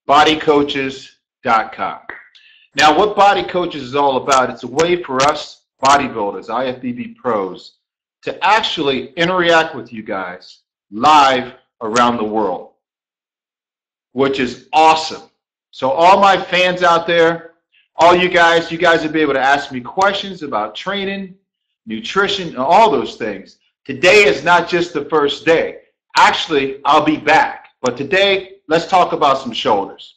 bodycoaches.com. Now, what Body Coaches is all about, it's a way for us bodybuilders, IFBB pros, to actually interact with you guys live around the world, which is awesome. So all my fans out there, all you guys will be able to ask me questions about training, nutrition, and all those things. Today is not just the first day. Actually, I'll be back. But today, let's talk about some shoulders.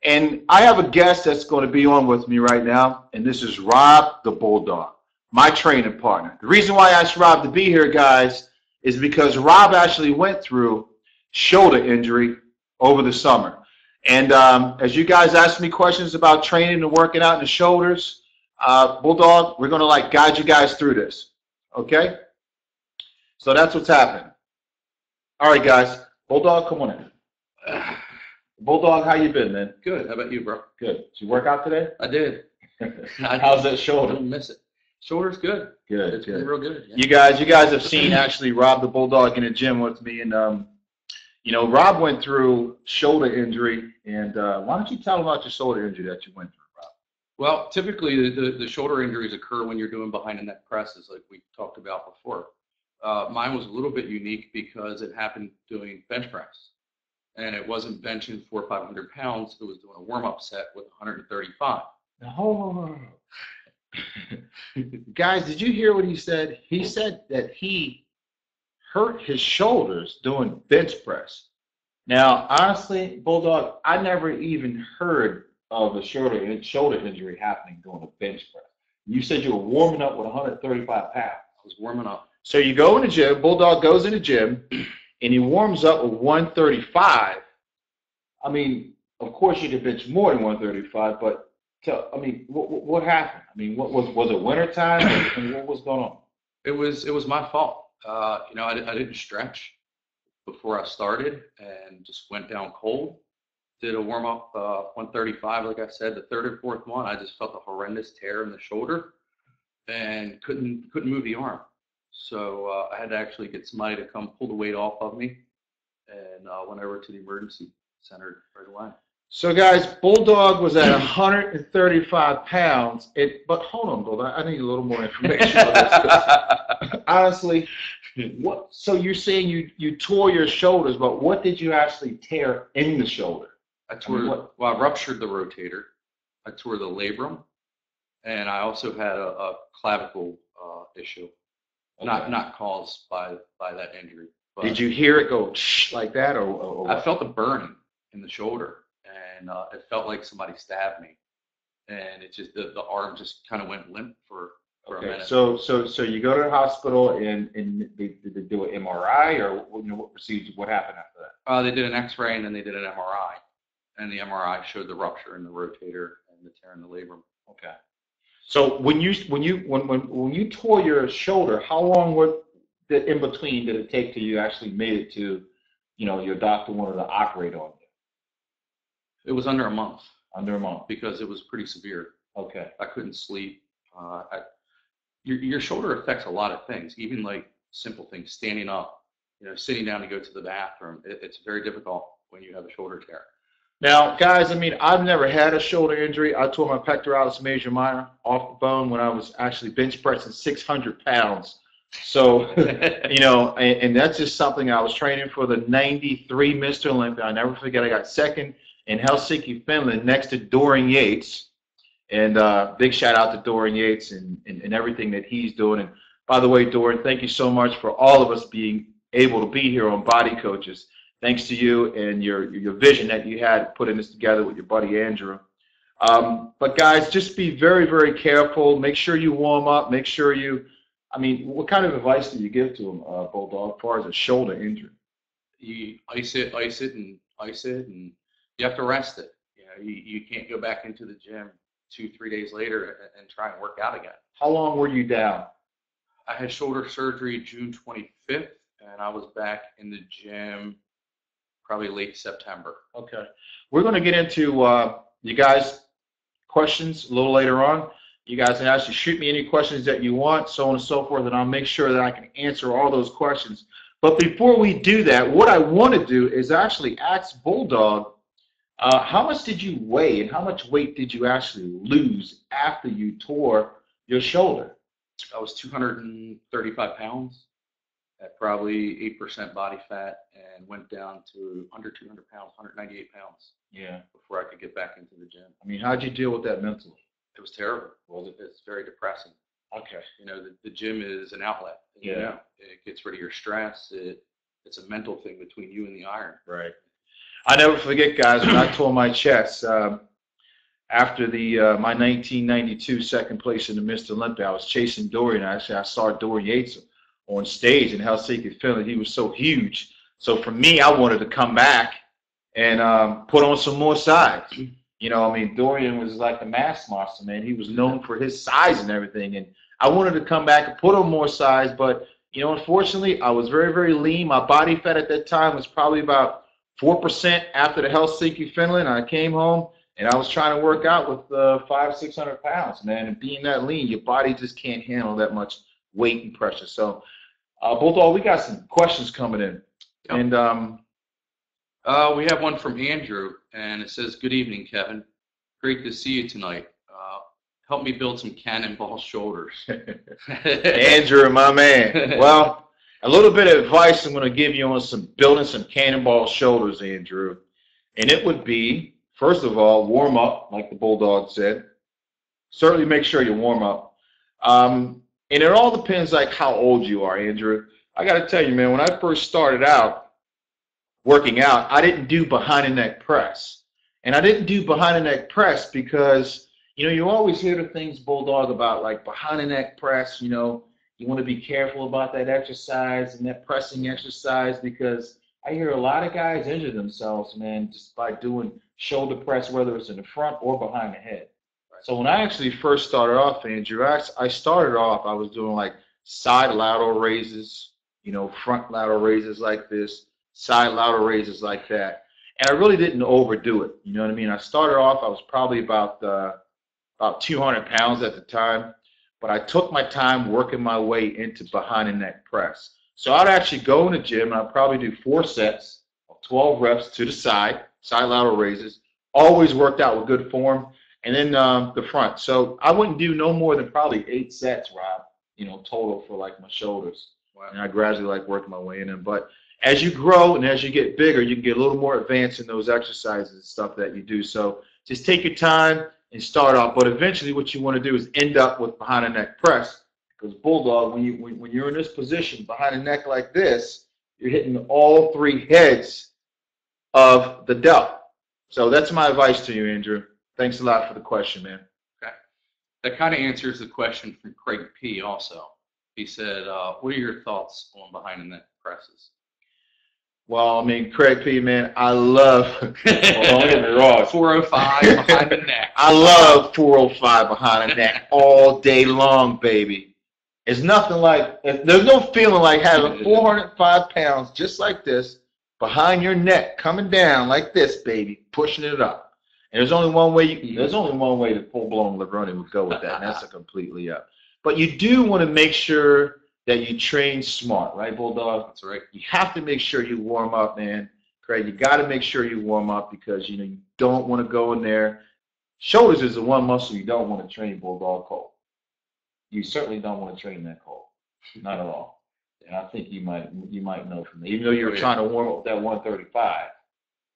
And I have a guest that's going to be on with me right now, and this is Rob the Bulldog, my training partner. The reason why I asked Rob to be here, guys, is because Rob actually went through shoulder injury over the summer. And as you guys ask me questions about training and working out in the shoulders, Bulldog, we're going to guide you guys through this. Okay? So that's what's happening. All right, guys. Bulldog, come on in. Bulldog, how you been, man? Good. How about you, bro? Good. Did you work out today? I did. How's that shoulder? I don't miss it. Shoulder's good. Good. It's been real good. Yeah. You guys have seen actually Rob the Bulldog in the gym with me, and you know, Rob went through shoulder injury, and why don't you tell him about your shoulder injury that you went through, Rob? Well, typically the shoulder injuries occur when you're doing behind the neck presses, like we talked about before. Mine was a little bit unique because it happened doing bench press. And it wasn't benching 400 or 500 pounds. It was doing a warm-up set with 135. Now, hold on. Guys, did you hear what he said? He said that he hurt his shoulders doing bench press. Now, honestly, Bulldog, I never even heard of a shoulder injury happening doing a bench press. You said you were warming up with 135 pounds. I was warming up. So you go in the gym, Bulldog goes in the gym, and he warms up with 135. I mean, of course you could bench more than 135, but I mean, what happened? I mean, was it winter time? What was going on? It was my fault. You know, I didn't stretch before I started and just went down cold. Did a warm up 135, like I said. The third or fourth one, I just felt a horrendous tear in the shoulder and couldn't move the arm. So I had to actually get somebody to come pull the weight off of me, and went over to the emergency center right away. So, guys, Bulldog was at 135 pounds. But hold on, Bulldog. I need a little more information on this. Honestly, so you're saying you tore your shoulders, but what did you actually tear in the shoulder? I ruptured the rotator. I tore the labrum, and I also had a clavicle issue. Okay. Not caused by that injury. But did you hear it go like that, or I felt a burning in the shoulder, and it felt like somebody stabbed me, and it just the arm just kind of went limp for a minute. So you go to the hospital, and they do an MRI, or what procedure? What happened after that? They did an X-ray, and then they did an MRI, and the MRI showed the rupture in the rotator and the tear in the labrum. Okay. So when you tore your shoulder, how long in between did it take till you actually made it to, your doctor wanted to operate on you? It was under a month. Under a month. Because it was pretty severe. Okay. I couldn't sleep. Your shoulder affects a lot of things, even like simple things, standing up, sitting down to go to the bathroom. It's very difficult when you have a shoulder tear. Now, guys, I mean, I've never had a shoulder injury. I tore my pectoralis major minor off the bone when I was actually bench pressing 600 pounds. So, and that's just something I was training for the 93 Mr. Olympia. I never forget, I got second in Helsinki, Finland, next to Dorian Yates. And big shout out to Dorian Yates and everything that he's doing. And by the way, Dorian, thank you so much for all of us being able to be here on Body Coaches. Thanks to you and your vision that you had putting this together with your buddy Andrew. But guys, just be very, very careful. Make sure you warm up. Make sure what kind of advice do you give to them, Bulldog, as far as a shoulder injury? You ice it, and you have to rest it. You can't go back into the gym 2-3 days later and try and work out again. How long were you down? I had shoulder surgery June 25th, and I was back in the gym probably late September. Okay. We're going to get into you guys' questions a little later on. You guys can actually shoot me any questions that you want, so on and so forth, and I'll make sure that I can answer all those questions. But before we do that, what I want to do is actually ask Bulldog How much did you weigh and how much weight did you actually lose after you tore your shoulder? I was 235 pounds at probably 8% body fat and went down to under 200 pounds, 198 pounds Yeah. before I could get back into the gym. I mean, how'd you deal with that mentally? It was terrible. Well, it's very depressing. Okay. You know, the gym is an outlet. Yeah. You know, it gets rid of your stress. It's a mental thing between you and the iron. Right. I never forget, guys, when I tore my chest after my 1992 second place in the Mr. Olympia. I was chasing Dorian. Actually, I saw Dorian Yates on stage in Helsinki, Finland. He was so huge. So for me, I wanted to come back and put on some more size. You know, I mean, Dorian was like the mass monster, man. He was known for his size and everything. And I wanted to come back and put on more size. But, you know, unfortunately, I was very, very lean. My body fat at that time was probably about 4% after the Helsinki, Finland. I came home and I was trying to work out with 500-600 pounds, man. And being that lean, your body just can't handle that much weight and pressure. So, Bulldog, we got some questions coming in. Yep. And we have one from Andrew, and it says, "Good evening, Kevin. Great to see you tonight. Help me build some cannonball shoulders." Andrew, my man. Well, a little bit of advice I'm going to give you on building some cannonball shoulders, Andrew. And it would be, first of all, warm up, like the Bulldog said. Certainly make sure you warm up. And it all depends like how old you are, Andrew. I got to tell you, man, when I first started out working out, I didn't do behind the neck press. And I didn't do behind the neck press because, you know, you always hear the things, Bulldog, about like behind the neck press. You know, you want to be careful about that exercise and that pressing exercise, because I hear a lot of guys injure themselves, man, just by doing shoulder press, whether it's in the front or behind the head. So when I actually first started off, Andrew, I started off, I was doing like side lateral raises, you know, front lateral raises like this, side lateral raises like that. And I really didn't overdo it. You know what I mean? I started off, I was probably about 200 pounds at the time, but I took my time working my way into behind the neck press. So I'd actually go in the gym and I'd probably do 4 sets of 12 reps to the side lateral raises, always worked out with good form, and then the front. So I wouldn't do no more than probably 8 sets, Rob, you know, total for like my shoulders. Wow. And I gradually like working my way in them. But as you grow and as you get bigger, you can get a little more advanced in those exercises and stuff that you do. So just take your time and start off. But eventually what you want to do is end up with behind the neck press. Because Bulldog, when you're in this position behind the neck like this, you're hitting all 3 heads of the delt. So that's my advice to you, Andrew. Thanks a lot for the question, man. Okay. That kind of answers the question from Craig P. also. He said, what are your thoughts on behind the neck presses? Well, I mean, Craig P., man, I love, well, don't get me wrong, 405 behind the neck. I love 405 behind the neck all day long, baby. It's nothing like, there's no feeling like having 405 pounds just like this behind your neck, coming down like this, baby, pushing it up. And there's only one way there's only one way to full-blown Levrone would go with that, and that's a completely up. But you do want to make sure that you train smart, right, Bulldog? That's right. You have to make sure you warm up, man. Craig, you got to make sure you warm up because, you know, you don't want to go in there. Shoulders is the one muscle you don't want to train, Bulldog, cold. You certainly don't want to train that cold. Not at all. And I think you might know from that. Even though you're trying to warm up with that 135,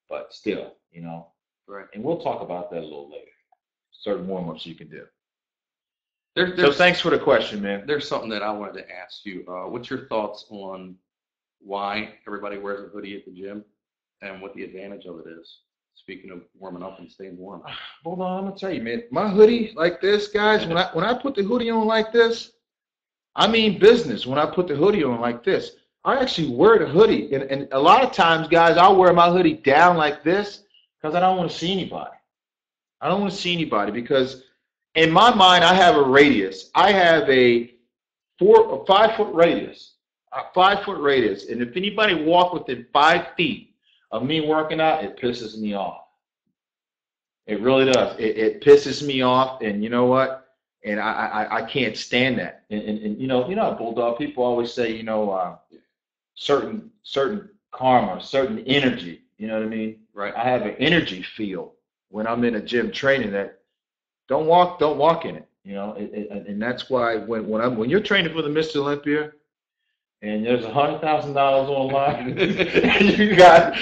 but still, you know. Right. And we'll talk about that a little later. Certain warm-ups you can do. So thanks for the question, man. There's something that I wanted to ask you. What's your thoughts on why everybody wears a hoodie at the gym and what the advantage of it is? Speaking of warming up and staying warm. Hold on, I'm gonna tell you, man. My hoodie like this, guys. When I put the hoodie on like this, I mean business. When I put the hoodie on like this, I actually wear the hoodie, and a lot of times, guys, I'll wear my hoodie down like this because I don't want to see anybody. I don't want to see anybody because in my mind, I have a radius. I have a 5-foot radius, a 5-foot radius. And if anybody walk within 5 feet of me working out, it pisses me off. It really does. It pisses me off. And you know what? And I can't stand that. And you know, Bulldog, people always say, you know, certain karma, certain energy. You know what I mean? Right. I have an energy field when I'm in a gym training that don't walk in it. You know, and that's why when you're training for the Mr. Olympia and there's $100,000 on the line, you got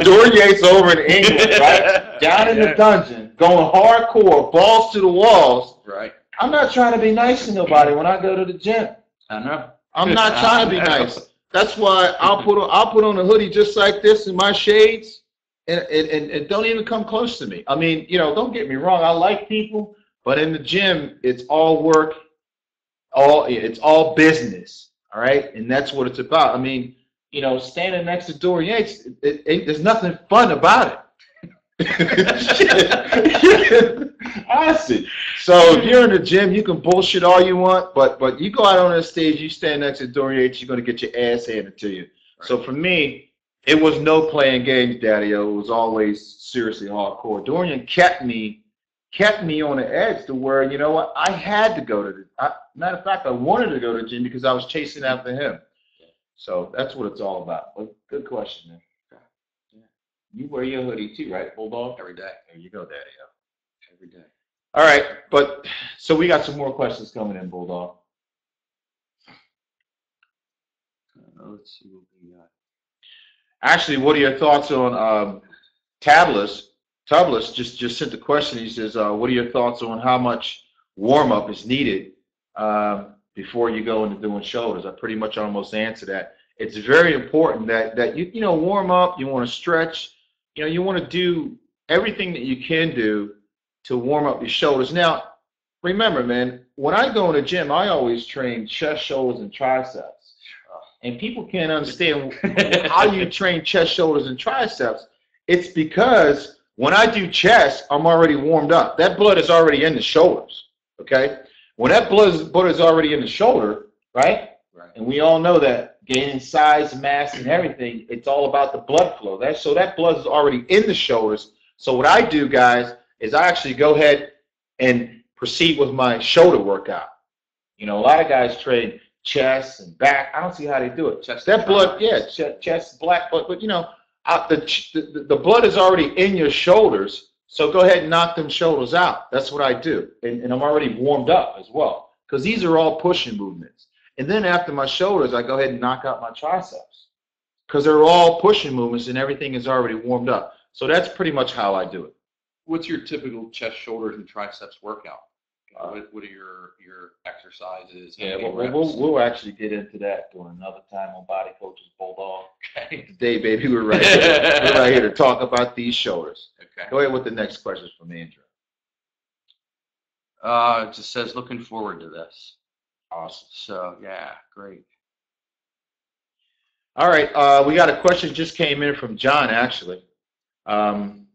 Dorian Yates over in England, right, down in the dungeon, going hardcore, balls to the walls. Right. I'm not trying to be nice to nobody when I go to the gym. I know. I'm not trying to be nice. That's why I'll put on a hoodie just like this in my shades, and don't even come close to me. I mean, you know, don't get me wrong. I like people, but in the gym, it's all work, it's all business. All right, and that's what it's about. I mean, you know, standing next to Dorian Yates, there's nothing fun about it. Honestly. So if you're in the gym, you can bullshit all you want, but you go out on the stage, you stand next to Dorian Yates, you're gonna get your ass handed to you. Right. So for me, it was no playing games, Daddy-O. It was always seriously hardcore. Dorian kept me on the edge to where, you know what, I had to go to the matter of fact, I wanted to go to the gym because I was chasing after him. So that's what it's all about. Well, good question, man. You wear your hoodie too, right, Bulldog? Every day. There you go, Daddy-O. Every day. All right, but so we got some more questions coming in, Bulldog. Let's see what we got. Actually, what are your thoughts on Tablis just sent the question. He says, what are your thoughts on how much warm-up is needed before you go into doing shoulders? I pretty much almost answered that. It's very important that you know, warm up, you want to stretch, you know, you want to do everything that you can do to warm up your shoulders. Now, remember, man, when I go in the gym, I always train chest, shoulders, and triceps. And people can't understand how you train chest, shoulders, and triceps. It's because when I do chest, I'm already warmed up. That blood is already in the shoulders, okay? When that blood is already in the shoulder, right? And we all know that gaining size, mass, and everything, it's all about the blood flow. So that blood is already in the shoulders. So what I do, guys, is I actually go ahead and proceed with my shoulder workout. You know, a lot of guys train chest and back. I don't see how they do it. That blood, yeah, chest, black blood, but you know, the blood is already in your shoulders. So go ahead and knock them shoulders out. That's what I do, and I'm already warmed up as well because these are all pushing movements. And then after my shoulders, I go ahead and knock out my triceps because they're all pushing movements and everything is already warmed up. So that's pretty much how I do it. What's your typical chest, shoulders, and triceps workout? What are your exercises? Yeah, we'll actually get into that during another time on Body Coaches Bulldog. Okay. Today, baby, we're right here. We're right here to talk about these shoulders. Okay. Go ahead with the next questions from Andrew. It just says, looking forward to this. Awesome. So, yeah, great. All right, we got a question just came in from John, actually. And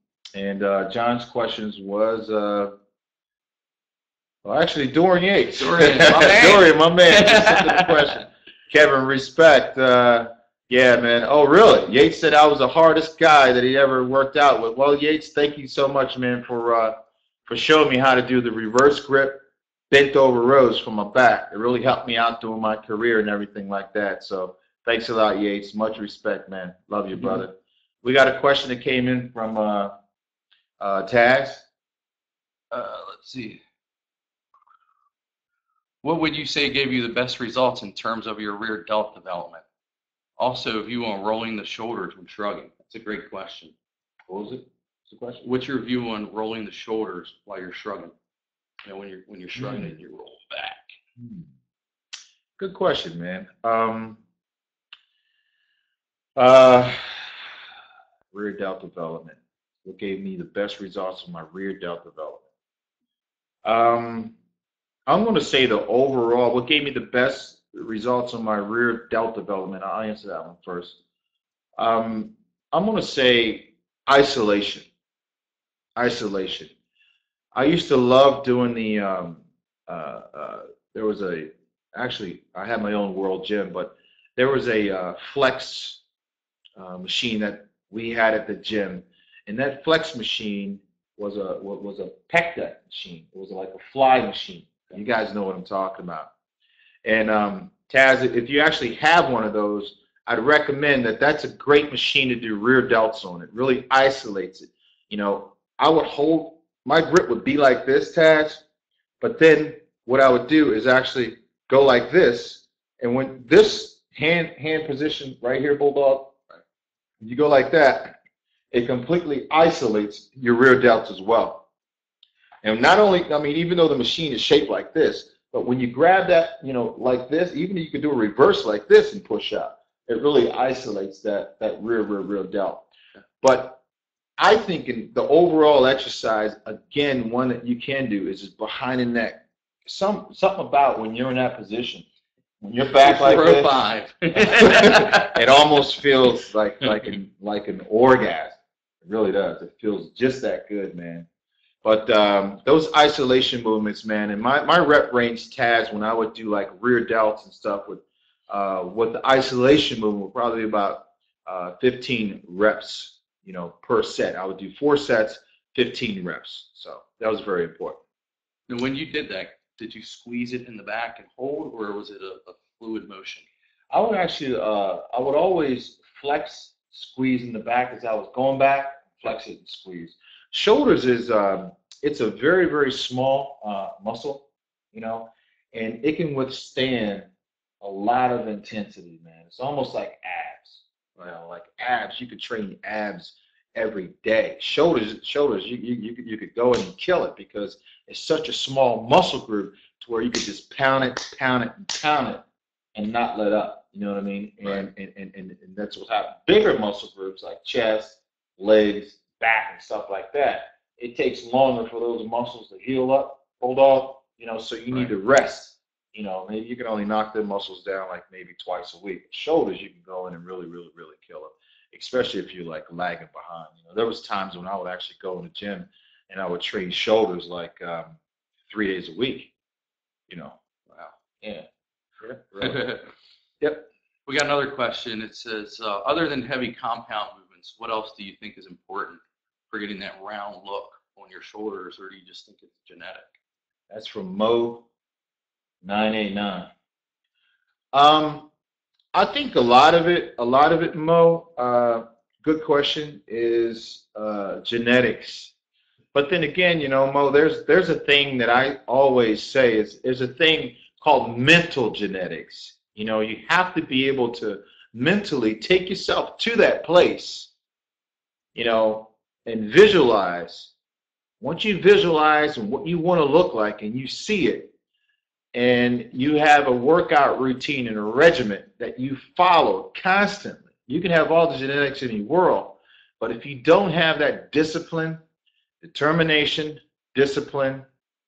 John's questions was, well, actually, Dorian Yates. Dorian, my man. Just sent the question. Kevin, respect. Yeah, man. Oh, really? Yates said I was the hardest guy that he ever worked out with. Well, Yates, thank you so much, man, for showing me how to do the reverse grip bent over rows for my back. It really helped me out during my career and everything like that. So thanks a lot, Yates. Much respect, man. Love you, brother. We got a question that came in from Taz. Let's see. What would you say gave you the best results in terms of your rear delt development? Also, view on rolling the shoulders when shrugging. That's a great question. What was it? What's the question? What's your view on rolling the shoulders while you're shrugging? You know, when you're shrugging and you roll back. Good question, man. Rear delt development. What gave me the best results in my rear delt development? I'm going to say the overall, what gave me the best results on my rear delt development, I'll answer that one first. I'm going to say isolation. Isolation. I used to love doing the, there was actually, I had my own World Gym, but there was a flex machine that we had at the gym. And that flex machine was a pec deck machine. It was like a fly machine. You guys know what I'm talking about. And Taz, if you actually have one of those, I'd recommend that. That's a great machine to do rear delts on. It really isolates it. You know, I would hold, my grip would be like this, Taz, but then what I would do is actually go like this, and when this hand position right here, Bulldog, you go like that, it completely isolates your rear delts as well. And not only, I mean, even though the machine is shaped like this, but when you grab that, you know, like this, even if you can do a reverse like this and push out, it really isolates that rear delt. But I think in the overall exercise, again, one that you can do is just behind the neck. Something about when you're in that position, when you're back like this, it almost feels like an orgasm. It really does. It feels just that good, man. But those isolation movements, man, and my rep range, Taz, when I would do like rear delts and stuff with the isolation movement, would probably be about 15 reps, you know, per set. I would do 4 sets, 15 reps. So that was very important. And when you did that, did you squeeze it in the back and hold, or was it a fluid motion? I would actually, I would always flex, squeeze in the back as I was going back, flex it and squeeze. Shoulders is, it's a very, very small muscle, you know, and it can withstand a lot of intensity, man. It's almost like abs, you know, like abs. You could train abs every day. Shoulders, you could go in and kill it because it's such a small muscle group to where you could just pound it, and not let up. You know what I mean? And that's what happens. Bigger muscle groups like chest, legs, back, and stuff like that. It takes longer for those muscles to heal up, Bulldog. You know, so you need to rest. You know, maybe you can only knock the muscles down like maybe twice a week. Shoulders, you can go in and really kill them, especially if you're like lagging behind. You know, there was times when I would actually go in the gym and I would train shoulders like 3 days a week. You know. Wow. Yeah. Really. Yep. We got another question. It says, other than heavy compound movements, what else do you think is important for getting that round look on your shoulders, or do you just think it's genetic? That's from Mo 989. I think a lot of it, Mo, good question, is genetics. But then again, you know, Mo, there's a thing that I always say is there's a thing called mental genetics. You know, you have to be able to mentally take yourself to that place, you know, and visualize. Once you visualize what you want to look like and you see it, and you have a workout routine and a regimen that you follow constantly, you can have all the genetics in the world, but if you don't have that discipline, determination, discipline,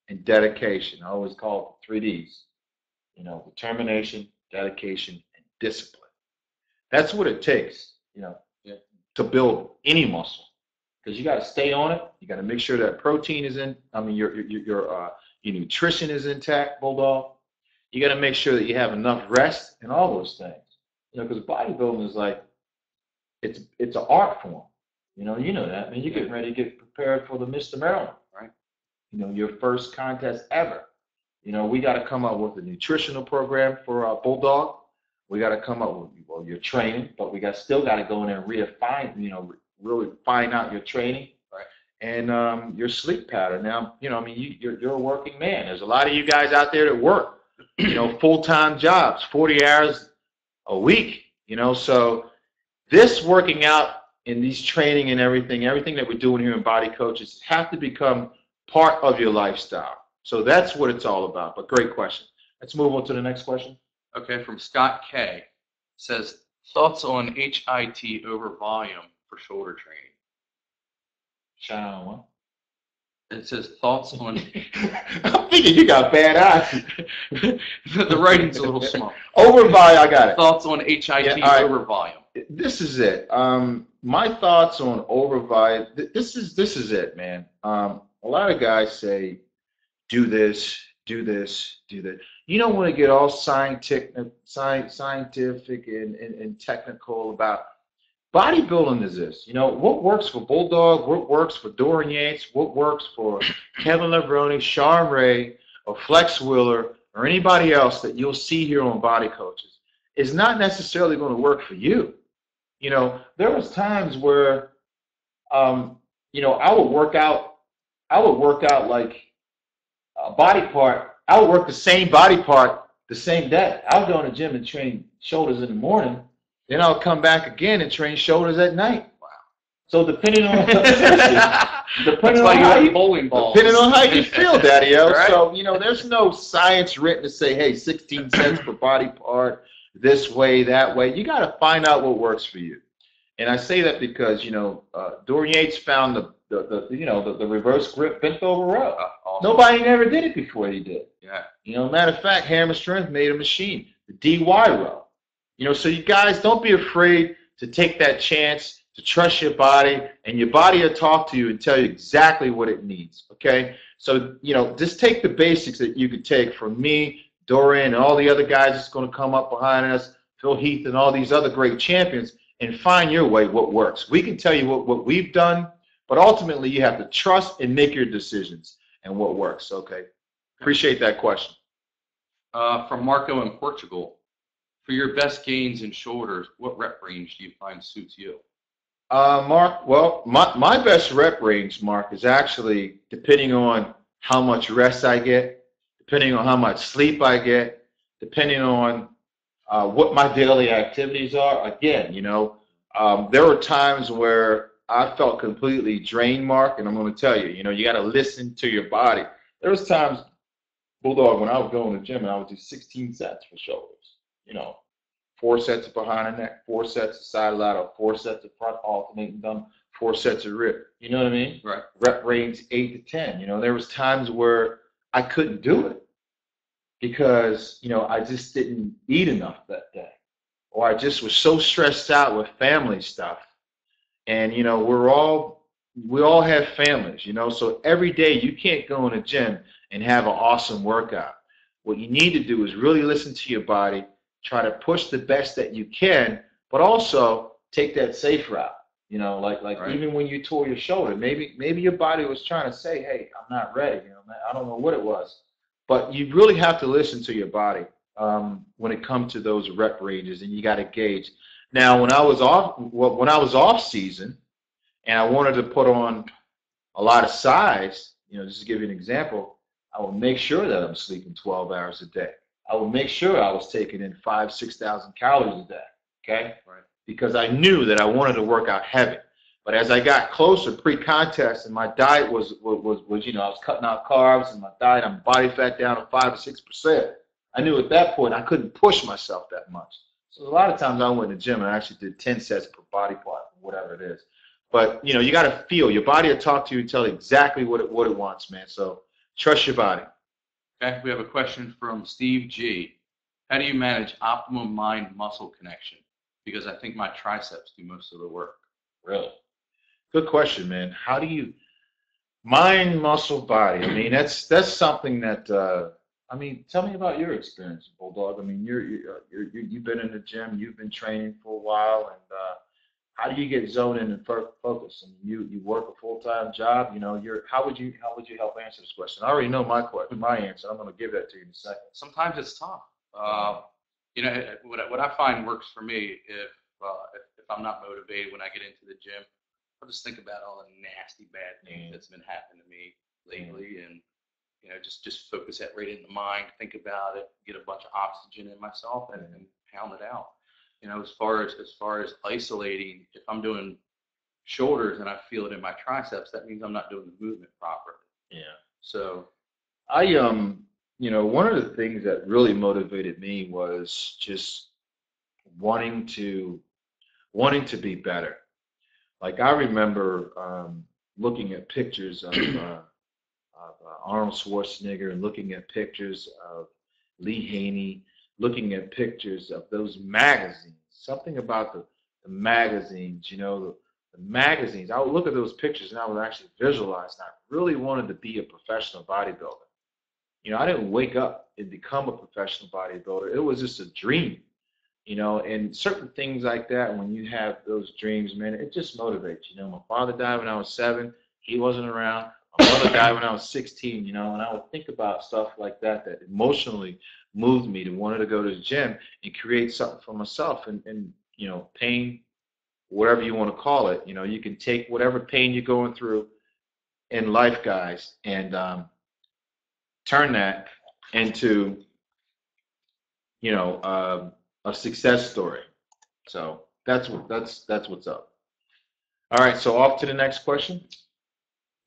and dedication, I always call it 3 Ds, you know, determination, dedication, and discipline. That's what it takes, you know, to build any muscle, because you got to stay on it. You got to make sure that protein is in. I mean, your nutrition is intact, Bulldog. You got to make sure that you have enough rest and all those things. You know, because bodybuilding is like it's an art form. You know that. I mean, you're getting ready to get prepared for the Mr. Maryland, right? You know, your first contest ever. You know, we got to come up with a nutritional program for Bulldog. We got to come up with your training, but we still got to go in there and refine, you know, really find out your training, right, and your sleep pattern. Now, you know, I mean, you're a working man. There's a lot of you guys out there that work, you know, full-time jobs, 40 hours a week, you know. So this working out and these training and everything that we're doing here in Body Coaches have to become part of your lifestyle. So that's what it's all about. But great question. Let's move on to the next question. Okay, from Scott K. Says, thoughts on HIIT over volume for shoulder training? Shine on one. It says thoughts on. I'm thinking you got bad eyes. The writing's a little small. Over volume, I got it. Thoughts on HIIT over volume. This is it. My thoughts on over volume. This is it, man. A lot of guys say, do this, do this, do that. You don't want to get all scientific and technical about bodybuilding. Is this, you know, what works for Bulldog, what works for Dorian Yates, what works for Kevin Levrone, Sean Ray, or Flex Wheeler, or anybody else that you'll see here on Body Coaches. is not necessarily going to work for you. You know, there was times where, you know, I would work out like a body part. I would work the same body part the same day. I would go in the gym and train shoulders in the morning. Then I'll come back again and train shoulders at night. So depending on seriously, That's why you have bowling balls. depending on how you feel, Daddy-O. Right? So, you know, there's no science written to say, hey, 16 cents per body part, this way, that way. You got to find out what works for you. And I say that because, you know, Dorian Yates found the reverse grip bent over row. Awesome. Nobody never did it before he did. Yeah. You know, matter of fact, Hammer Strength made a machine, the DY row. You know, so you guys don't be afraid to take that chance, to trust your body, and your body will talk to you and tell you exactly what it needs, okay? So, you know, just take the basics that you could take from me, Dorian, and all the other guys that's going to come up behind us, Phil Heath, and all these other great champions, and find your way, what works. We can tell you what we've done, but ultimately you have to trust and make your decisions and what works, okay? Appreciate that question. From Marco in Portugal, for your best gains in shoulders, what rep range do you find suits you? Mark, well, my best rep range, Mark, is actually depending on how much rest I get, depending on how much sleep I get, depending on what my daily activities are. Again, you know, there were times where I felt completely drained, Mark, and I'm going to tell you, you know, you got to listen to your body. There was times, Bulldog, when I would go in the gym and I would do 16 sets for shoulders, you know. 4 sets of behind the neck, 4 sets of side lateral, 4 sets of front alternating thumb, 4 sets of rib. You know what I mean? Right. Rep range 8 to 10. You know, there was times where I couldn't do it because, you know, I just didn't eat enough that day. Or I just was so stressed out with family stuff. And, you know, we all have families, you know, so every day you can't go in a gym and have an awesome workout. What you need to do is really listen to your body, try to push the best that you can, but also take that safe route. You know, like Right. even when you tore your shoulder, maybe your body was trying to say, hey, I'm not ready. You know, I don't know what it was. But you really have to listen to your body when it comes to those rep ranges, and you got to gauge. Now, when I was off season and I wanted to put on a lot of size, you know, just to give you an example, I would make sure that I'm sleeping 12 hours a day. I would make sure I was taking in 6,000 calories a day, okay? Right. Because I knew that I wanted to work out heavy. But as I got closer pre-contest and my diet was you know, I was cutting out carbs and my diet, I'm body fat down to 5 or 6%. I knew at that point I couldn't push myself that much. So a lot of times I went to the gym and I actually did 10 sets per body part, whatever it is. But, you know, you got to feel. Your body will talk to you and tell you exactly what it wants, man. So trust your body. Okay, we have a question from Steve G. How do you manage optimum mind-muscle connection? Because I think my triceps do most of the work. Really? Good question, man. How do you mind, muscle, body? I mean, that's something that I mean, tell me about your experience, Bulldog. I mean, you've been in the gym, you've been training for a while, and how do you get zoned in and focus? I mean, you work a full-time job. You know, how would you help answer this question? I already know my answer. I'm going to give that to you in a second. Sometimes it's tough. You know, what I find works for me if I'm not motivated when I get into the gym, I'll just think about all the nasty bad things that's been happening to me lately, and you know, just focus that right in the mind, think about it, get a bunch of oxygen in myself, and pound it out. You know, as far as isolating, if I'm doing shoulders and I feel it in my triceps, that means I'm not doing the movement properly. Yeah. So You know, one of the things that really motivated me was just wanting to be better. Like I remember looking at pictures of Arnold Schwarzenegger and looking at pictures of Lee Haney, looking at pictures of those magazines. Something about the magazines, you know, the magazines. I would look at those pictures and I would actually visualize. And I really wanted to be a professional bodybuilder. You know, I didn't wake up and become a professional bodybuilder. It was just a dream, you know, and certain things like that, when you have those dreams, man, it just motivates. You know, my father died when I was 7. He wasn't around. My mother died when I was 16, and I would think about stuff like that that emotionally moved me to wanted to go to the gym and create something for myself. And pain, whatever you want to call it, you can take whatever pain you're going through in life, guys, and turn that into, a success story. So that's what's up. All right, so off to the next question.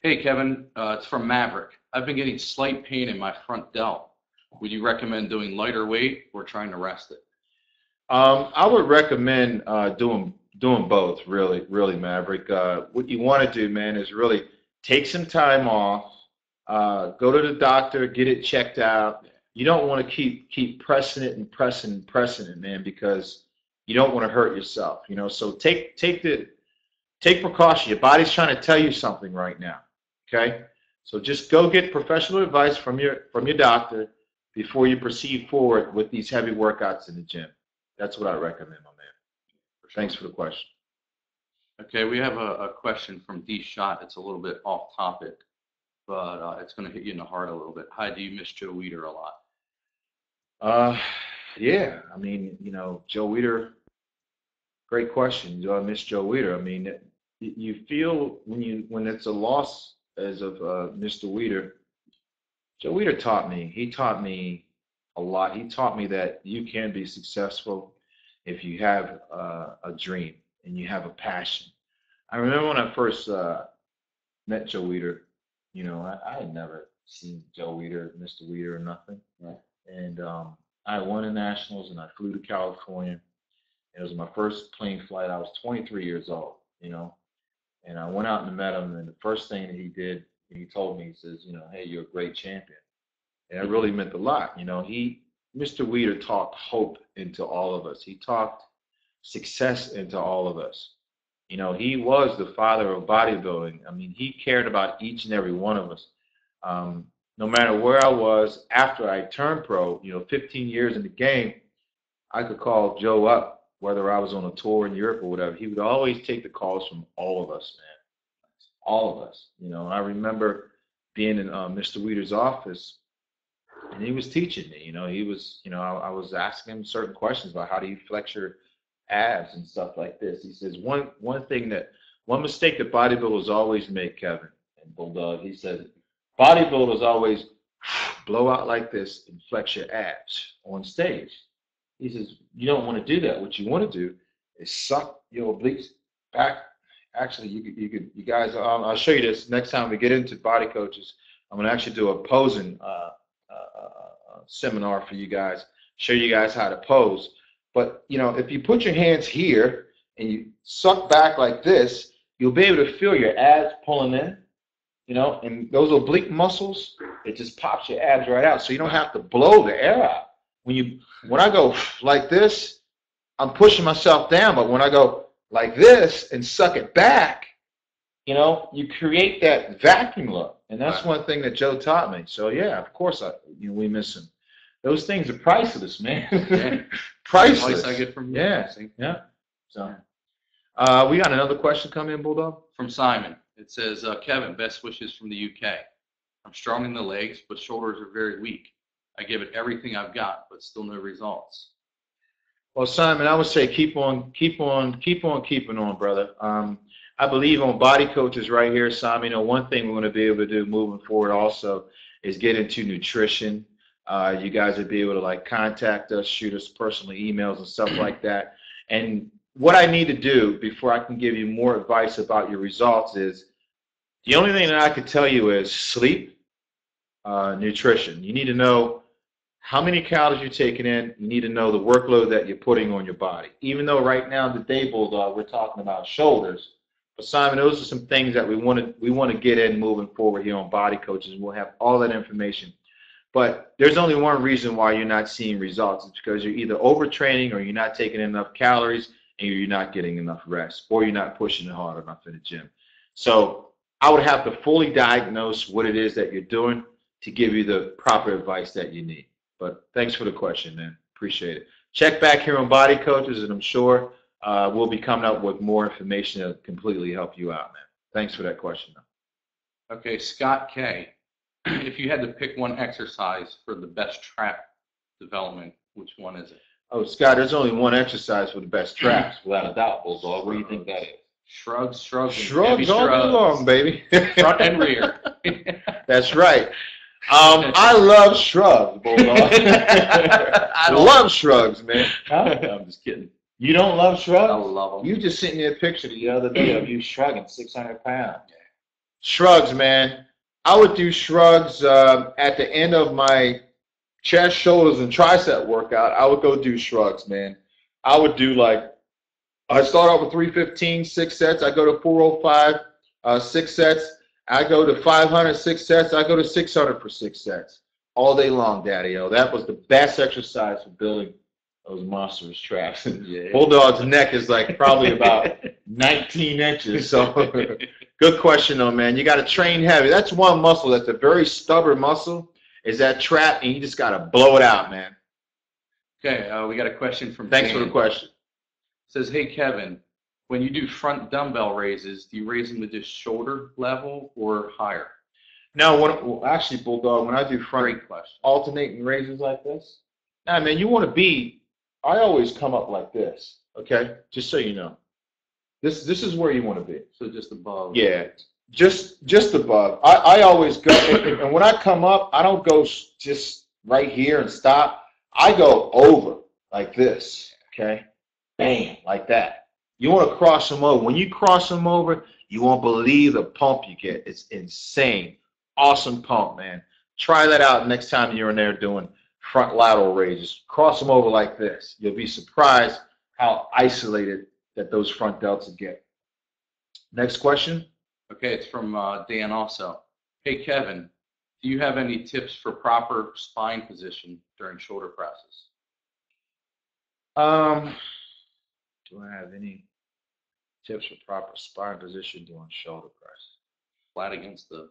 Hey, Kevin, it's from Maverick. I've been getting slight pain in my front delt. Would you recommend doing lighter weight or trying to rest it? I would recommend doing both. Really, Maverick. What you want to do, man, is really take some time off. Go to the doctor, get it checked out. You don't want to keep pressing it and pressing it, man, because you don't want to hurt yourself. So take precaution. Your body's trying to tell you something right now. Okay, so just go get professional advice from your doctor before you proceed forward with these heavy workouts in the gym. That's what I recommend, my man. Thanks for the question. Okay, we have a question from D Shot. It's a little bit off topic, but it's going to hit you in the heart a little bit. Hi, do you miss Joe Weider a lot? Yeah. I mean, Joe Weider. Great question. Do I miss Joe Weider? I mean, you feel when it's a loss as of Mr. Weider. Joe Weider taught me. He taught me a lot. He taught me that you can be successful if you have a dream and you have a passion. I remember when I first met Joe Weider. I had never seen Joe Weider, Mr. Weider, or nothing. Right. And I won the nationals, and I flew to California. It was my first plane flight. I was 23 years old. And I went out and met him, and the first thing that he did, he told me, he says, hey, you're a great champion. And that really meant a lot. Mr. Weider talked hope into all of us. He talked success into all of us. He was the father of bodybuilding. I mean, he cared about each and every one of us. No matter where I was after I turned pro, 15 years in the game, I could call Joe up, whether I was on a tour in Europe or whatever. He would always take the calls from all of us, man. All of us. I remember being in Mr. Weider's office, and he was teaching me. He was, I was asking him certain questions about how do you flex your abs and stuff like this. He says one mistake that bodybuilders always make, Kevin and Bulldog. He said bodybuilders always blow out like this and flex your abs on stage. He says, you don't want to do that. What you want to do is suck your obliques back. Actually, you guys, I'll show you this next time we get into body coaches. I'm going to actually do a posing seminar for you guys, show you guys how to pose. But, if you put your hands here and you suck back like this, you'll be able to feel your abs pulling in, and those oblique muscles, it just pops your abs right out. So you don't have to blow the air out. When I go like this, I'm pushing myself down, but when I go like this and suck it back, you create that vacuum look, and that's one thing that Joe taught me. So yeah, of course, we miss him. Those things are priceless, man. Yeah. Priceless. I get from you. Yeah. So, we got another question coming in, Bulldog, from Simon. It says, Kevin, best wishes from the UK. I'm strong in the legs, but shoulders are very weak. I give it everything I've got, but still no results. Well, Simon, I would say keep on keeping on, brother. I believe on body coaches right here, Simon. One thing we're going to be able to do moving forward also is get into nutrition. You guys will be able to contact us, shoot us personally emails and stuff like that. And what I need to do before I can give you more advice about your results is the only thing that I can tell you is sleep, nutrition. You need to know how many calories you're taking in. You need to know the workload that you're putting on your body. Even though right now today, Bulldog, we're talking about shoulders. But Simon, those are some things that we want to get in moving forward here on Body Coaches. We'll have all that information. But there's only one reason why you're not seeing results. It's because you're either overtraining or you're not taking enough calories and you're not getting enough rest, or you're not pushing it hard enough in the gym. So I would have to fully diagnose what it is that you're doing to give you the proper advice that you need. But thanks for the question, man. Appreciate it. Check back here on Body Coaches, and I'm sure we'll be coming up with more information to completely help you out, man. Thanks for that question, though. Okay, Scott K. If you had to pick one exercise for the best trap development, which one is it? Oh, Scott, there's only one exercise for the best traps, without a doubt, Bulldog. What do you think that is? Shrugs, shrugs, and heavy Shrugs all day long, baby. front and rear. That's right. I love shrugs, Bulldog. I love shrugs, man. Huh? I'm just kidding. You don't love shrugs? I love them. You just sent me a picture the other day of you shrugging 600 pounds. Shrugs, man. I would do shrugs at the end of my chest, shoulders, and tricep workout. I would go do shrugs, man. I would do I start off with 315, 6 sets. I go to 405, 6 sets. I go to 500, 6 sets. I go to 600 for 6 sets. All day long, Daddy-O. That was the best exercise for building those monstrous traps. Yeah. Bulldog's neck is like probably about 19 inches. So good question, though, man. You got to train heavy. That's one muscle that's a very stubborn muscle, is that trap, and you just got to blow it out, man. Okay, we got a question from Thanks Dan. for the question. It says, hey, Kevin, when you do front dumbbell raises, do you raise them to just shoulder level or higher? Now, actually, Bulldog, when I do front Great question. alternating raises like this, nah, man, you want to be, I always come up like this, okay? Just so you know. This is where you want to be. So just above. Yeah, just above. I always go, and when I come up, I don't go just right here and stop. I go over like this, okay? Bam, like that. You want to cross them over. When you cross them over, you won't believe the pump you get. It's insane. Awesome pump, man. Try that out next time you're in there doing front lateral raises. Cross them over like this. You'll be surprised how isolated that those front delts get. Next question. Okay, it's from Dan also. Hey, Kevin, do you have any tips for proper spine position during shoulder presses? Do I have any tips for proper spine position doing shoulder press? Flat against the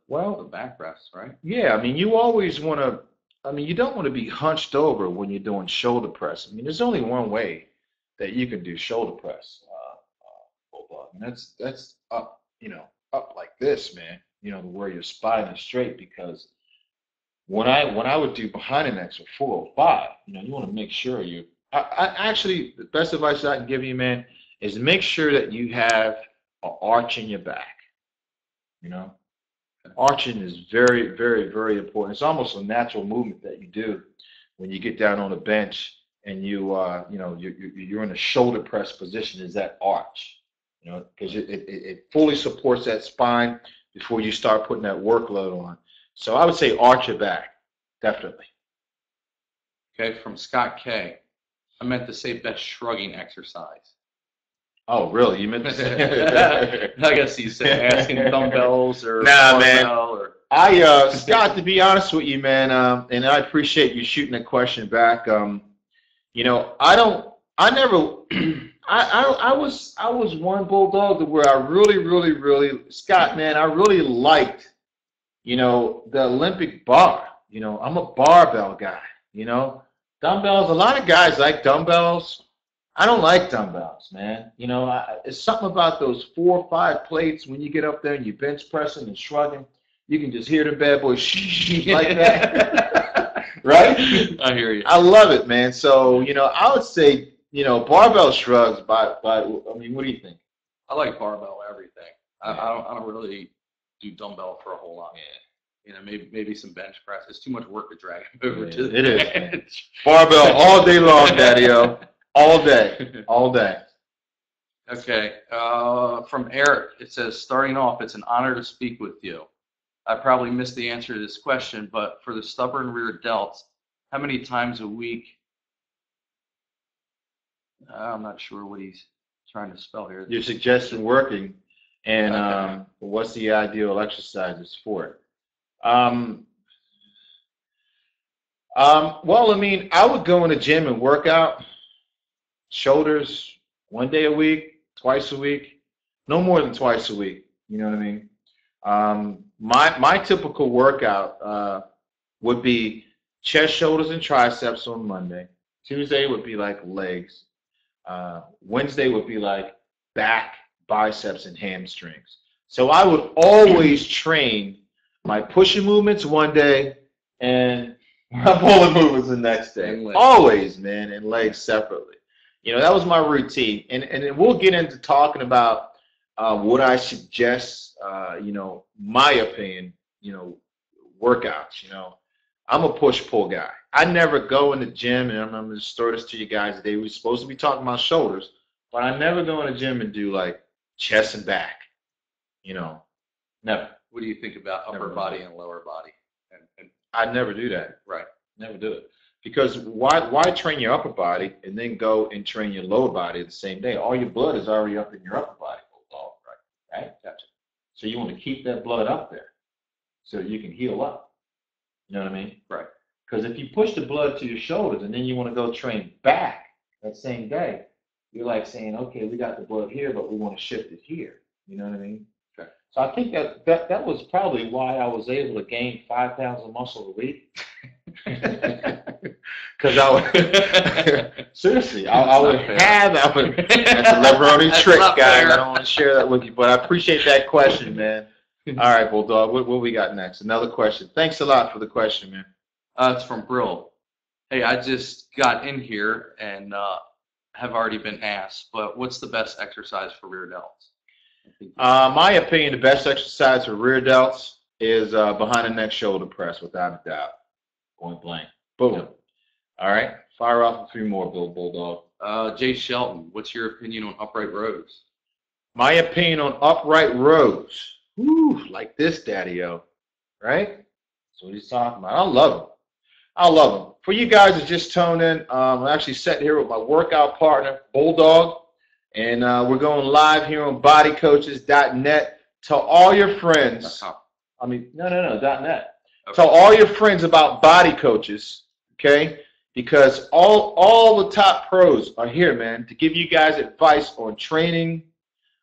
back press, right? Yeah, I mean, you always want to, you don't want to be hunched over when you're doing shoulder press. I mean, there's only one way that you can do shoulder press. And that's up, up like this, man, where your spine is straight, because when I would do behind the necks or 405, you want to make sure I actually, the best advice I can give you, man, is make sure that you have an arch in your back. Arching is very, very, very important. It's almost a natural movement that you do when you get down on the bench and you're in a shoulder press position, is that arch, because it fully supports that spine before you start putting that workload on. So I would say arch your back, definitely. Okay, from Scott K. I meant to say best shrugging exercise. Oh, really? You meant to say? I guess you said asking dumbbells or nah, man. Or... Scott, to be honest with you, man, and I appreciate you shooting a question back. I was one Bulldog where I really, Scott, man, I really liked, the Olympic bar. I'm a barbell guy. Dumbbells. A lot of guys like dumbbells. I don't like dumbbells, man. It's something about those 4 or 5 plates when you get up there and you bench pressing and shrugging. You can just hear the bad boys like that, right? I hear you. I love it, man. So I would say barbell shrugs. What do you think? I like barbell everything. I don't really do dumbbell for a whole lot. Yeah. Maybe some bench press. It's too much work to drag over to the bench. It is. Barbell all day long, Daddy-O. All day. All day. Okay. From Eric, it says, starting off, it's an honor to speak with you. I probably missed the answer to this question, but for the stubborn rear delts, how many times a week? I'm not sure what he's trying to spell here. You're suggesting working, and what's the ideal exercises for it? Well, I would go in the gym and work out shoulders 1 day a week, twice a week, no more than twice a week. You know what I mean? My typical workout would be chest, shoulders, and triceps on Monday. Tuesday would be like legs. Wednesday would be like back, biceps, and hamstrings. So I would always train my pushing movements one day, and my pulling movements the next day. And legs. Always, man, and legs separately. That was my routine. And then we'll get into talking about what I suggest, my opinion, workouts. I'm a push-pull guy. I never go in the gym, and I'm going to store this to you guys today. We're supposed to be talking about shoulders, but I never go in the gym and do, like, chest and back. Never. What do you think about upper body and lower body? And I never do that. right. Never do it. Because why train your upper body and then go and train your lower body the same day? All your blood is already up in your upper body. Right? Gotcha. So you want to keep that blood up there so that you can heal up. You know what I mean? Right. Because if you push the blood to your shoulders and then you want to go train back that same day, you're like saying, okay, we got the blood here, but we want to shift it here. You know what I mean? Okay. So I think that was probably why I was able to gain 5 pounds of muscle a week. Because I would, seriously, I would have, that's a Levrone trick, guys. I don't want to share that with you, but I appreciate that question, man. All right, Bulldog, what we got next? Another question. Thanks a lot for the question, man. It's from Brill. Hey, I just got in here and have already been asked, but what's the best exercise for rear delts? My opinion, the best exercise for rear delts is behind the neck shoulder press, without a doubt. Point blank. Boom. Yep. All right. Fire off a few more, Bulldog. Jay Shelton, what's your opinion on upright rows? My opinion on upright rows. Whew, like this, Daddy-O. Right? That's what he's talking about. I love him. For you guys that just tuned in, I'm actually sitting here with my workout partner, Bulldog, and we're going live here on bodycoaches.net. Tell all your friends. No, .net. Okay. Tell all your friends about Body Coaches, okay? Because all the top pros are here, man, to give you guys advice on training,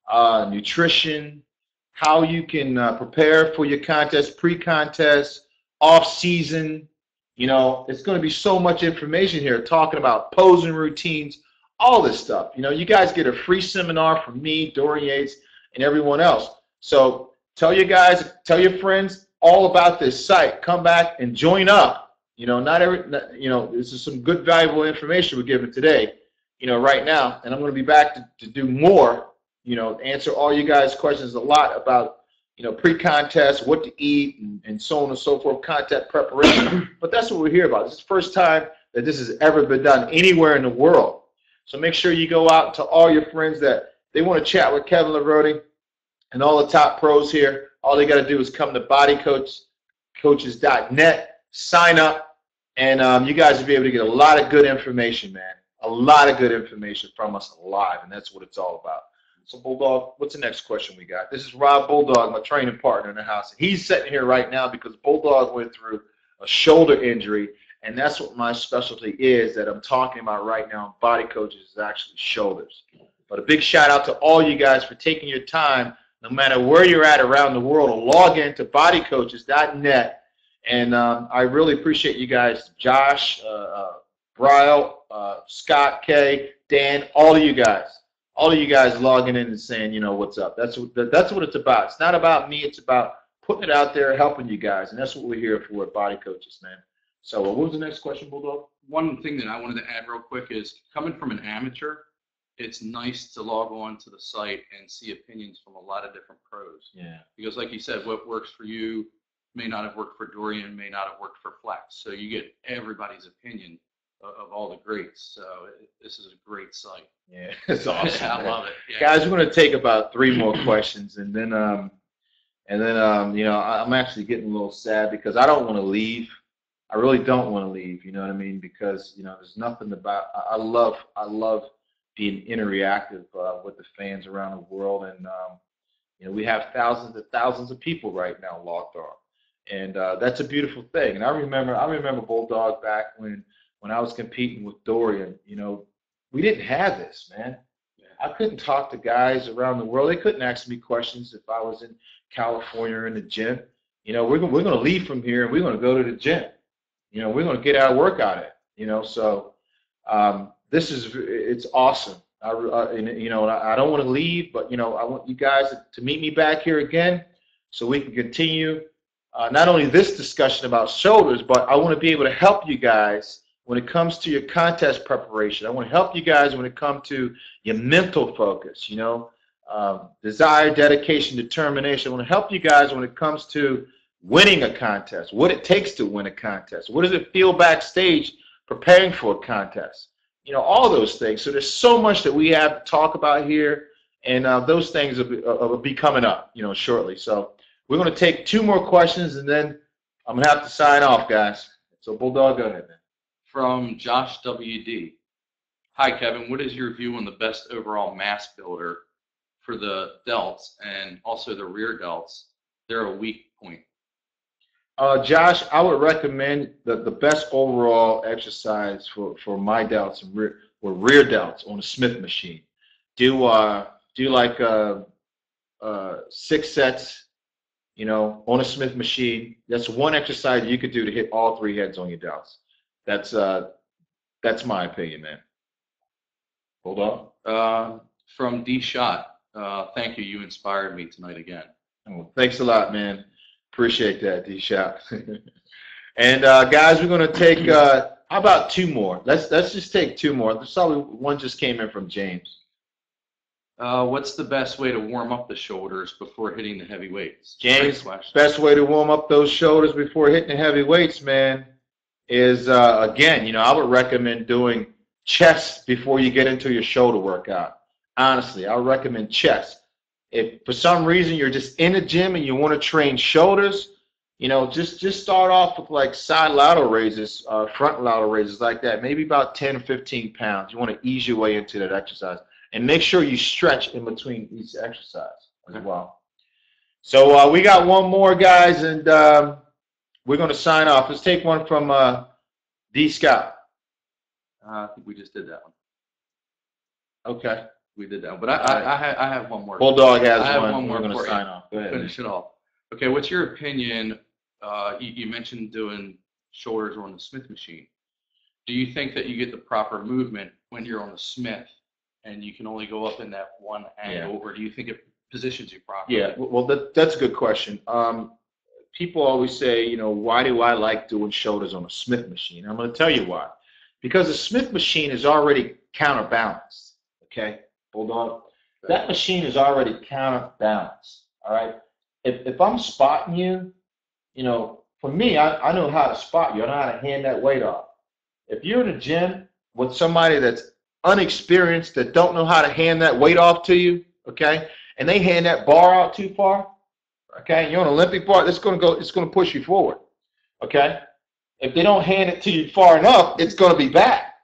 nutrition, how you can prepare for your contest, pre-contest, off-season. It's going to be so much information here talking about posing routines, all this stuff. You guys get a free seminar from me, Dorian Yates, and everyone else. So tell your guys, tell your friends all about this site. Come back and join up. This is some good, valuable information we're giving today, right now. And I'm going to be back to do more, answer all you guys' questions a lot about, pre-contest, what to eat, and so on and so forth, contact preparation. But that's what we're here about. This is the first time that this has ever been done anywhere in the world. So make sure you go out to all your friends that they want to chat with Kevin Levrone and all the top pros here. All they got to do is come to bodycoaches.net, sign up, and you guys will be able to get a lot of good information, man. A lot of good information from us live, and that's what it's all about. So, Bulldog, what's the next question we got? This is Rob Bulldog, my training partner in the house. He's sitting here right now because Bulldog went through a shoulder injury, and that's what my specialty is that I'm talking about right now in Body Coaches is actually shoulders. But a big shout out to all you guys for taking your time, no matter where you're at around the world, to log in to bodycoaches.net. And I really appreciate you guys, Josh, Bryle, Scott, Kay, Dan, all of you guys logging in and saying, what's up. That's what it's about. It's not about me. It's about putting it out there, helping you guys. And that's what we're here for at Body Coaches, man. So what was the next question, Bulldog? One thing that I wanted to add real quick is coming from an amateur, it's nice to log on to the site and see opinions from a lot of different pros. Yeah. Because like you said, what works for you may not have worked for Dorian, may not have worked for Flex. So you get everybody's opinion of all the greats. So this is a great site. Yeah, it's awesome. I love it. Yeah. Guys, we're going to take about 3 more questions, and then I'm actually getting a little sad because I don't want to leave. I really don't want to leave. You know what I mean? Because there's nothing about. I love being interactive with the fans around the world, and we have thousands and thousands of people right now logged on, and that's a beautiful thing. And I remember Bulldog back when I was competing with Dorian. We didn't have this, man. I couldn't talk to guys around the world. They couldn't ask me questions if I was in California or in the gym. We're going to leave from here and we're going to go to the gym. We're going to get our workout in. So it's awesome. I don't want to leave, but I want you guys to meet me back here again so we can continue not only this discussion about shoulders, but I want to be able to help you guys when it comes to your contest preparation. I want to help you guys when it comes to your mental focus, desire, dedication, determination. I want to help you guys when it comes to winning a contest, what it takes to win a contest. What does it feel backstage preparing for a contest? All those things. So there's so much that we have to talk about here, and those things will be coming up, shortly. So we're going to take 2 more questions, and then I'm going to have to sign off, guys. So Bulldog, go ahead, man. From Josh WD. Hi, Kevin. What is your view on the best overall mass builder for the delts and also the rear delts? They're a weak point. Josh, I would recommend the best overall exercise for my delts and rear delts on a Smith machine. Do like 6 sets, on a Smith machine. That's one exercise you could do to hit all 3 heads on your delts. That's my opinion, man. Hold on. From D Shot. Thank you. You inspired me tonight again. Oh, thanks a lot, man. Appreciate that, D-Shot. And guys, we're going to take, how about 2 more? Let's just take 2 more. One just came in from James. What's the best way to warm up the shoulders before hitting the heavy weights? James, best way to warm up those shoulders before hitting the heavy weights, man, is, again, I would recommend doing chest before you get into your shoulder workout. Honestly, I would recommend chest. If for some reason you're just in the gym and you want to train shoulders, just start off with like side lateral raises, front lateral raises like that, maybe about 10 or 15 pounds. You want to ease your way into that exercise. And make sure you stretch in between each exercise as well. So we got 1 more, guys, and we're going to sign off. Let's take one from D. Scott. I think we just did that one. Okay. We did that one. But I have 1 more. Bulldog has I have one. 1 more. We're going to sign off. Go ahead. Finish it off. Okay, what's your opinion? You mentioned doing shoulders on the Smith machine. Do you think that you get the proper movement when you're on the Smith and you can only go up in that one angle, or do you think it positions you properly? Yeah, well, that's a good question. People always say, why do I like doing shoulders on a Smith machine? I'm going to tell you why. Because the Smith machine is already counterbalanced, okay, Bulldog? That machine is already counterbalanced, all right? If I'm spotting you, for me, I know how to spot you. I know how to hand that weight off. If you're in a gym with somebody that's unexperienced, that don't know how to hand that weight off to you, okay, and they hand that bar out too far, okay, you're on an Olympic bar, it's going to push you forward, okay? If they don't hand it to you far enough, it's going to be back,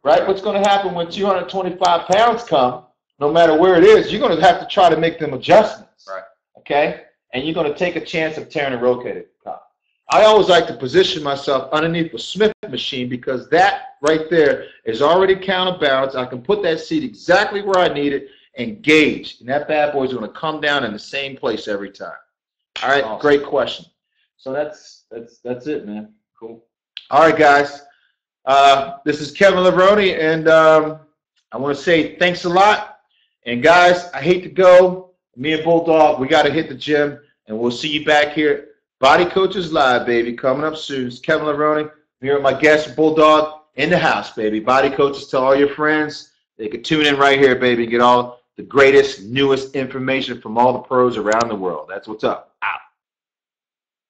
right? What's going to happen when 225 pounds come, no matter where it is, you're going to have to try to make them adjustments, right? Okay? And you're going to take a chance of tearing a rotator cuff. I always like to position myself underneath the Smith machine because that right there is already counterbalanced. I can put that seat exactly where I need it and gauge. And that bad boy is going to come down in the same place every time. All right, awesome. Great question. So that's it, man. Cool. All right, guys. This is Kevin Levrone, and I want to say thanks a lot. And guys, I hate to go. Me and Bulldog, we got to hit the gym, and we'll see you back here. Body Coaches Live, baby, coming up soon. It's Kevin Levrone. I'm here with my guest, Bulldog, in the house, baby. Body Coaches, tell all your friends. They can tune in right here, baby, and get all the greatest, newest information from all the pros around the world. That's what's up.